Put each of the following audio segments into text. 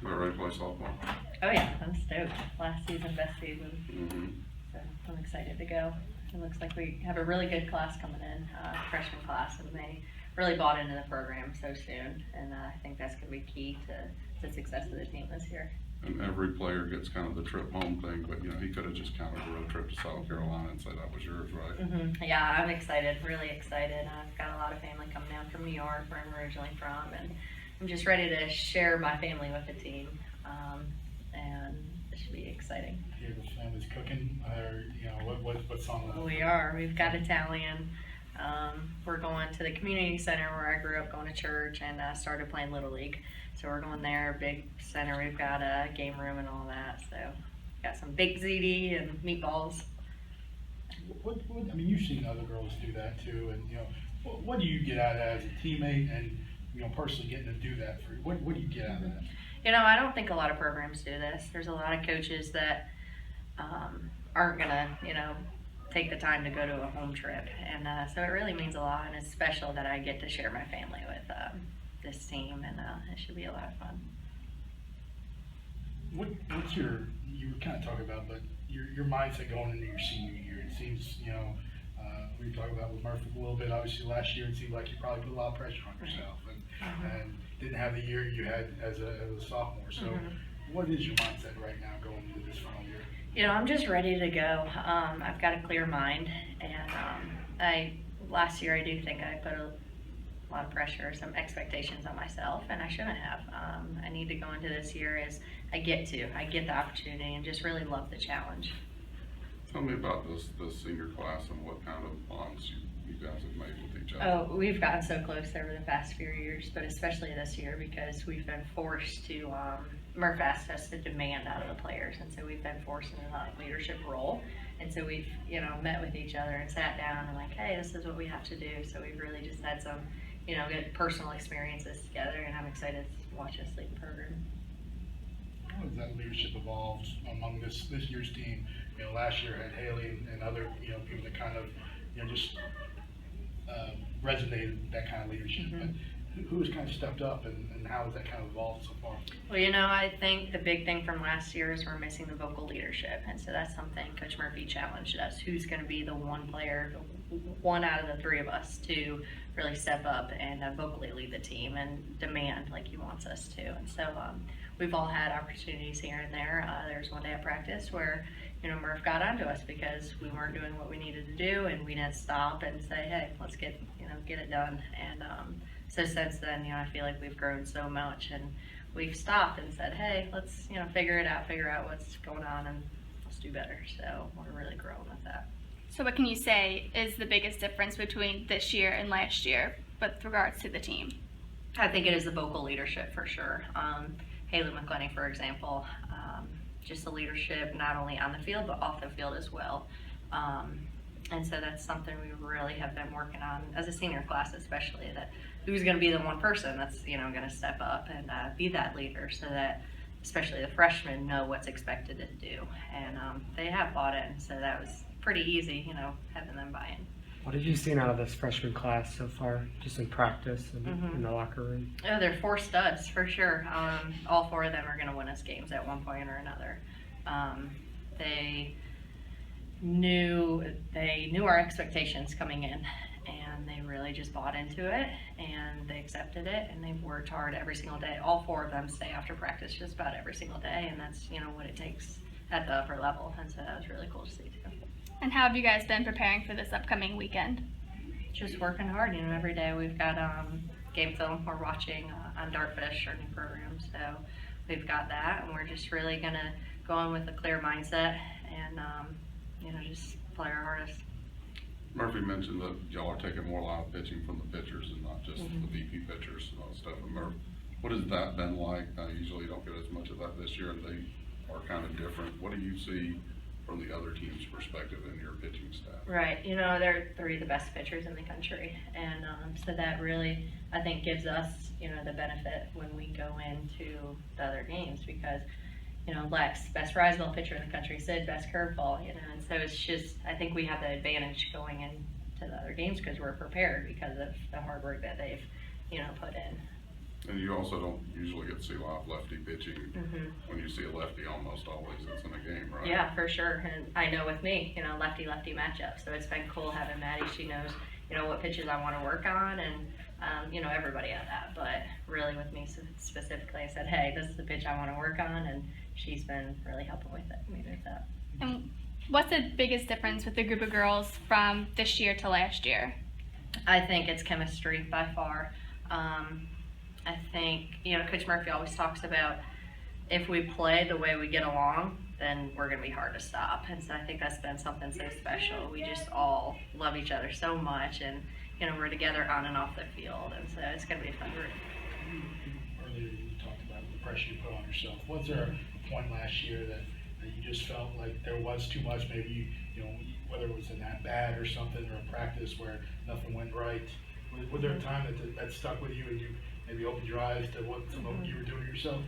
So we're ready to play softball? Oh yeah, I'm stoked. Last season, best season. So I'm excited to go. It looks like we have a really good class coming in, freshman class, and they really bought into the program so soon. And I think that's going to be key to the success of the team this year. And every player gets kind of the trip home thing, but you know, he could have just counted a road trip to South Carolina and said that was yours, right? Yeah, I'm excited, really excited. I've got a lot of family coming down from New York, where I'm originally from, and I'm just ready to share my family with the team. And it should be exciting. Here the family's cooking, or you know, what's on the? We are. We've got Italian. We're going to the community center where I grew up, going to church, and started playing Little League. So we're going there, big center. We've got a game room and all that. So got some baked ziti and meatballs. What, I mean, you've seen other girls do that too, and you know, what do you get out of that as a teammate, and you know, personally getting to do that for you? What do you get out of that? You know, I don't think a lot of programs do this. There's a lot of coaches that aren't gonna, you know, take the time to go to a home trip, and so it really means a lot, and it's special that I get to share my family with this team, and it should be a lot of fun. What's you were kind of talking about, but your mindset going into your senior year? It seems, you know, we talked about with Murphy a little bit. Obviously, last year it seemed like you probably put a lot of pressure on yourself, and didn't have the year you had as a sophomore. So, what is your mindset right now going into this final year? You know, I'm just ready to go. I've got a clear mind, and last year I do think I put a lot of pressure, some expectations on myself, and I shouldn't have. I need to go into this year as I get the opportunity, and just really love the challenge. Tell me about this senior class and what kind of bonds you guys have made with each other. Oh, we've gotten so close over the past few years, but especially this year because we've been forced to, Murph asked us to demand out of the players, and so we've been forced in a leadership role. And so we've, you know, met with each other and sat down and like, hey, this is what we have to do. So we've really just had some, you know, good personal experiences together, and I'm excited to watch us lead the program. How has that leadership evolved among this year's team? You know, last year had Haley and other, you know, people that kind of, you know, just resonated with that kind of leadership. But who has kind of stepped up, and how has that kind of evolved so far? Well, you know, I think the big thing from last year is we're missing the vocal leadership, and so that's something Coach Murphy challenged us. Who's going to be the one player, one out of the three of us, to really step up and vocally lead the team and demand like he wants us to? And so we've all had opportunities here and there. There's one day at practice where, you know, Murph got onto us because we weren't doing what we needed to do, and we didn't stop and say, hey, let's get it done. And so since then, you know, I feel like we've grown so much, and we've stopped and said, hey, let's, you know, figure out what's going on, and let's do better. So we're really growing with that. So what can you say is the biggest difference between this year and last year with regards to the team? I think it is the vocal leadership for sure. Haley McClenny, for example, just the leadership not only on the field but off the field as well. And so that's something we really have been working on as a senior class, especially, that who's going to be the one person that's, you know, going to step up and be that leader, so that especially the freshmen know what's expected to do. And they have bought in, so that was pretty easy, you know, having them buy in. What have you seen out of this freshman class so far, just in practice and in the locker room? Oh, they're four studs for sure. All four of them are going to win us games at one point or another. They knew our expectations coming in, and they really just bought into it, and they accepted it, and they've worked hard every single day. All four of them stay after practice just about every single day, and that's, you know, what it takes at the upper level, and so that was really cool to see too. And how have you guys been preparing for this upcoming weekend? Just working hard, you know, every day we've got game film we're watching on Dartfish, our new program, so we've got that, and we're just really gonna go in with a clear mindset and you know, just play our hardest. Murphy mentioned that y'all are taking more live pitching from the pitchers and not just the VP pitchers and all that stuff. And Murph, what has that been like? Usually you don't get as much of that this year, and they are kind of different. What do you see from the other team's perspective in your pitching staff? Right, you know, they're three of the best pitchers in the country, and so that really, I think, gives us, you know, the benefit when we go into the other games, because, you know, Lex, best rise ball pitcher in the country, Sid, best curveball, you know, and so it's just, I think we have the advantage going into the other games because we're prepared because of the hard work that they've, you know, put in. And you also don't usually get to see live lefty pitching. Mhm. When you see a lefty, almost always it's in a game, right? Yeah, for sure. And I know with me, you know, lefty-lefty matchup. So it's been cool having Maddie. She knows, you know, what pitches I want to work on, and you know, everybody at that. But really with me specifically, I said, hey, this is the pitch I want to work on, and she's been really helping with me with that. And what's the biggest difference with the group of girls from this year to last year? I think it's chemistry by far. I think, you know, Coach Murphy always talks about if we play the way we get along, then we're going to be hard to stop. And so I think that's been something so special. We just all love each other so much, and, you know, we're together on and off the field. And so it's going to be a fun group. Earlier you talked about the pressure you put on yourself. Was there a point last year that you just felt like there was too much, maybe, you know, whether it was an at-bat or something, or a practice where nothing went right? Was there a time that stuck with you and you maybe opened your eyes to what some of you were doing to yourself?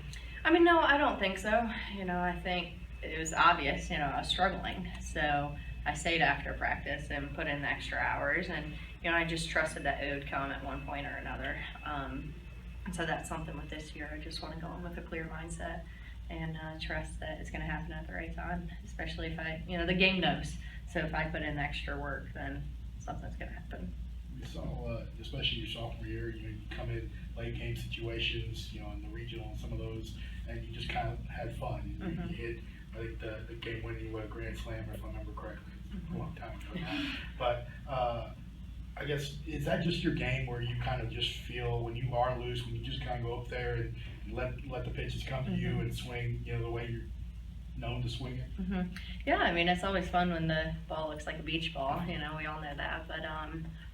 I mean, no, I don't think so. You know, I think it was obvious, you know, I was struggling. So I stayed after practice and put in the extra hours, and, you know, I just trusted that it would come at one point or another. And so that's something with this year. I just want to go in with a clear mindset and trust that it's going to happen at the right time, especially if I, you know, the game knows. So if I put in extra work, then something's going to happen. We saw, especially your sophomore year, you come in late game situations, you know, in the regional and some of those, and you just kind of had fun. Mhm. You hit, I think, the game winning, what, a grand slam, if I remember correctly, a long time ago now. But I guess, is that just your game where you kind of just feel when you are loose, when you just kind of go up there and let the pitches come to you and swing, you know, the way you're known to swing it? Mm-hmm. Yeah, I mean, it's always fun when the ball looks like a beach ball, you know, we all know that, but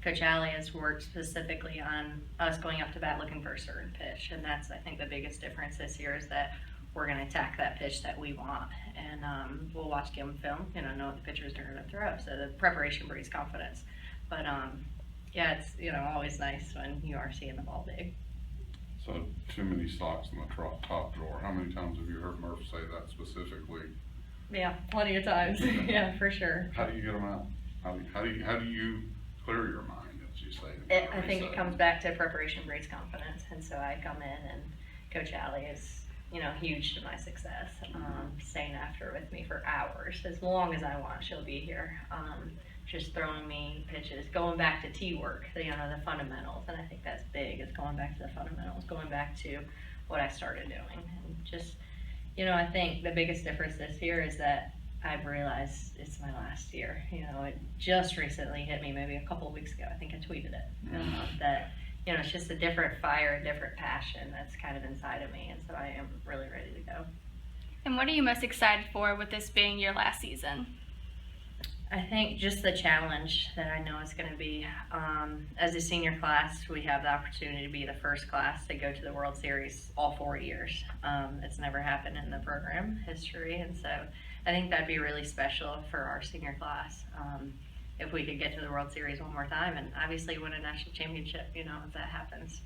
Coach Allie has worked specifically on us going up to bat looking for a certain pitch, and that's, I think, the biggest difference this year is that we're going to attack that pitch that we want, and we'll watch game film, you know what the pitcher is going to throw, so the preparation breeds confidence, but yeah, it's, you know, always nice when you are seeing the ball big. So too many stocks in the top drawer. How many times have you heard Murph say that specifically? Yeah, plenty of times. Yeah, for sure. How do you get them out? How do you clear your mind, as you say? I think it comes back to preparation breeds confidence, and so I come in, and Coach Allie is, you know, huge to my success. Staying after with me for hours, as long as I want, she'll be here. Just throwing me pitches, going back to tee work, you know, the fundamentals, and I think that's big. It's going back to the fundamentals, going back to what I started doing, and just, you know, I think the biggest difference this year is that I've realized it's my last year. You know, it just recently hit me, maybe a couple of weeks ago. I think I tweeted it, that, you know, it's just a different fire, a different passion that's kind of inside of me, and so I am really ready to go. And what are you most excited for with this being your last season? I think just the challenge that I know is going to be, as a senior class, we have the opportunity to be the first class to go to the World Series all 4 years. It's never happened in the program history, and so I think that'd be really special for our senior class if we could get to the World Series one more time, and obviously win a national championship, you know, if that happens.